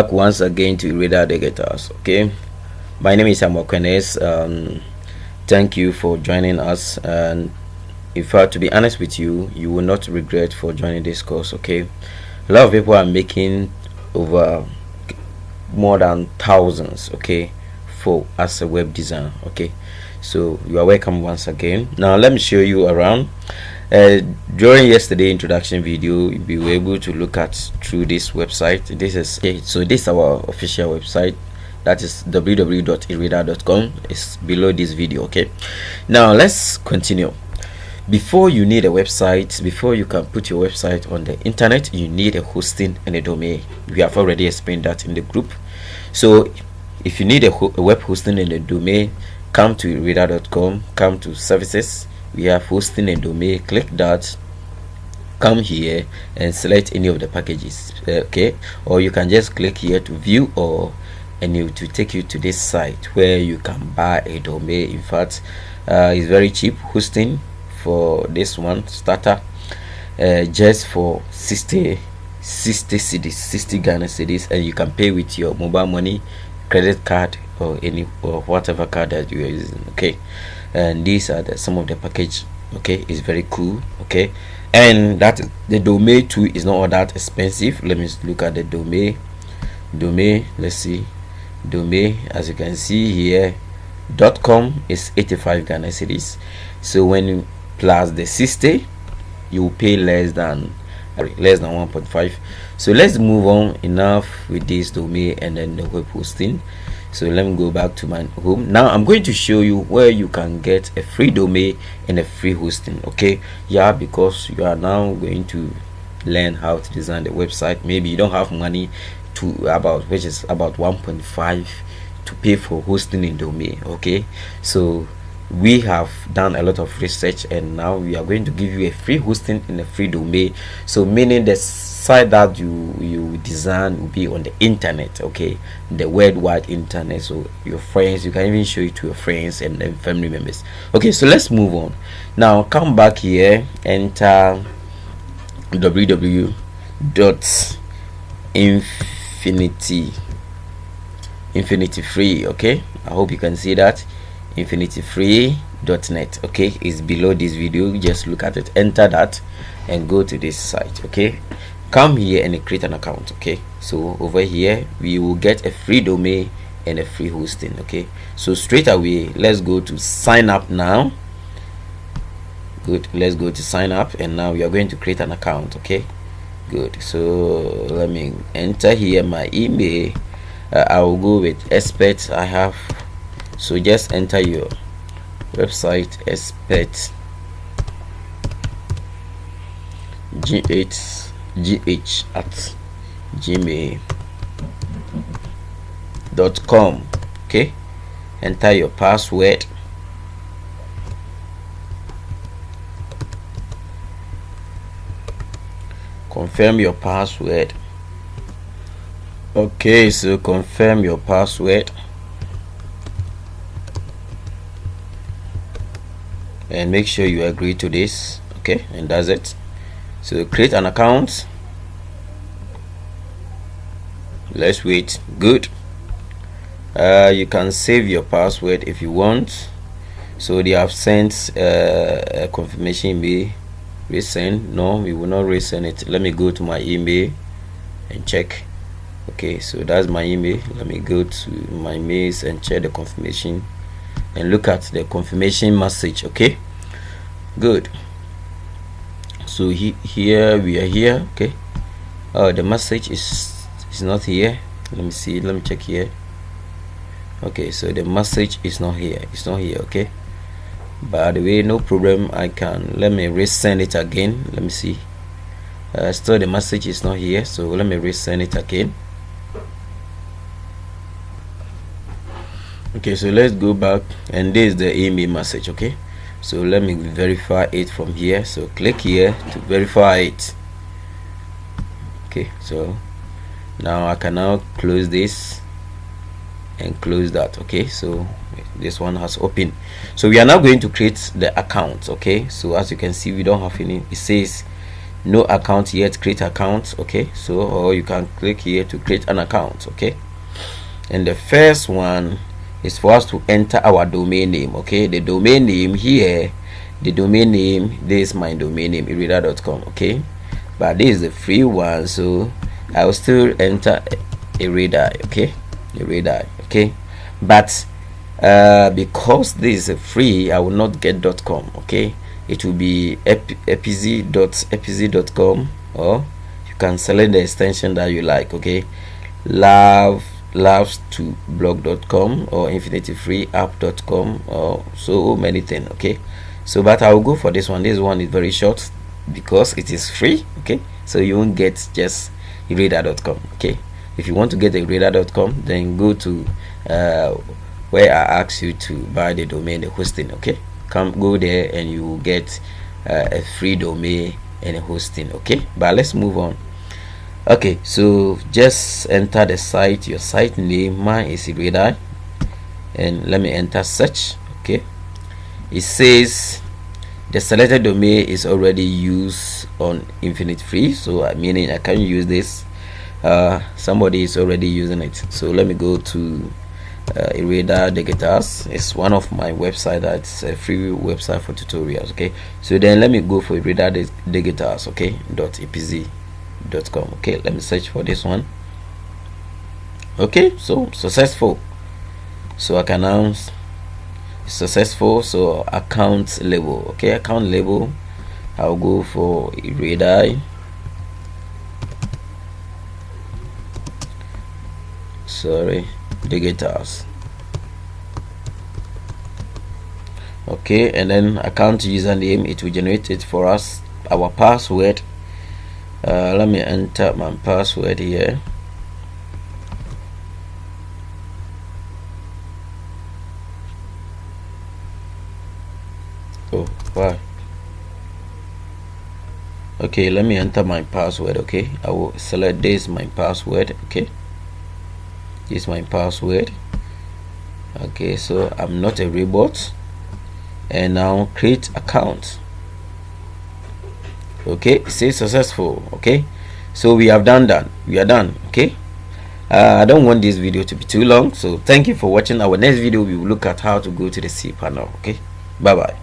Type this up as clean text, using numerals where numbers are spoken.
back once again to Radar Digital. Okay, my name is Samuel Kwenes. Thank you for joining us, and if I to be honest with you, you will not regret for joining this course. Okay, a lot of people are making over more than thousands, okay, for as a web designer. Okay, so you are welcome once again. Now let me show you around. During yesterday introduction video, we were able to look at through this website. This is so this is our official website, that is www.irida.com. It's below this video. Okay, now let's continue. Before you need a website, before you can put your website on the internet, you need a hosting and a domain. We have already explained that in the group. So if you need a web hosting and a domain, come to irida.com, come to services. We have hosting and domain. Click that, come here and select any of the packages. Okay, or you can just click here to view all, and it will take you to this site where you can buy a domain. In fact, it's very cheap hosting for this one starter, just for 60 cedis, 60 Ghana cedis, and you can pay with your mobile money, credit card, or any or whatever card that you are using. Okay, and these are some of the package. Okay, it's very cool. Okay, and that the domain too is not all that expensive. Let me look at the domain. Let's see, domain, as you can see here, .com is 85 Ghana cedis. So when you plus the 60, you will pay less than 1.5. so let's move on. Enough with this domain and then the web hosting. So let me go back to my home. Now I'm going to show you where you can get a free domain and a free hosting. Okay, yeah, because you are now going to learn how to design the website. Maybe you don't have money to which is about 1.5 to pay for hosting in domain. Okay, so we have done a lot of research, and now we are going to give you a free hosting and a free domain. So meaning the site that you design will be on the internet, okay, the worldwide internet. So your friends, you can even show it to your friends and then family members. Okay, so let's move on. Now come back here, enter www.infinity free. Okay, I hope you can see that. infinityfree.net. okay, is below this video. Just look at it, enter that, and go to this site. Okay, come here and create an account. Okay, so over here we will get a free domain and a free hosting. Okay, so straight away let's go to sign up now. Good, let's go to sign up, and now we are going to create an account. Okay, good. So let me enter here my email. I will go with expert I have. So just enter your website, expert gh@gmail.com. okay, enter your password. Confirm your password. Okay, so confirm your password and make sure you agree to this. Okay, and that's it. So create an account. Let's wait. Good. You can save your password if you want. So they have sent a confirmation email. Resend. No, we will not resend it. Let me go to my email and check. Okay, so that's my email. Let me go to my mails and check the confirmation and look at the confirmation message. Okay, good. So here we are here. Okay, the message is not here. Let me see, let me check here. Okay, so the message is not here. It's not here. Okay, by the way, no problem. Let me resend it again. Let me see. Still the message is not here, so let me resend it again. Okay, so let's go back, and this is the email message. Okay, so let me verify it from here. So click here to verify it. Okay, so now I can now close this and close that. Okay, so this one has opened. So we are now going to create the account. Okay, so as you can see, we don't have any. It says no account yet, create account. Okay, so or you can click here to create an account. Okay, and the first one is for us to enter our domain name. Okay, the domain name here, the domain name, this is my domain name, eReader.com. okay, but this is the free one, so I will still enter eReader. Okay, eReader. Okay, but because this is free, I will not get .com. okay, it will be epz.com, or you can select the extension that you like. Okay, loves to blog.com or infinityfreeapp.com, or so many things. Okay, so but I will go for this one. This one is very short because it is free. Okay, so you won't get just eReader.com. okay, if you want to get eReader.com, then go to where I ask you to buy the domain, the hosting. Okay, go there and you will get a free domain and a hosting. Okay, but let's move on. Okay, so just enter the site, your site name. Mine is eReader, and let me enter search. Okay, it says the selected domain is already used on Infinite Free, so meaning I can't use this. Somebody is already using it, so let me go to eReader Digitals. It's one of my website that's a free website for tutorials. Okay, so then let me go for eReader Digitals. Okay, .epz.com. okay, let me search for this one. Okay, so successful, so I can announce successful. So account label. Okay, account label, I'll go for eReader. Digitals. Okay, and then account username, it will generate it for us. Our password, let me enter my password here. Oh, why? Okay, let me enter my password. Okay, I will select this, my password. Okay, this is my password. Okay, so I'm not a robot, and now create account. Okay, say successful. Okay, so we have done that, we are done. Okay, I don't want this video to be too long, so thank you for watching. Our next video we will look at how to go to the cPanel. Okay, bye bye.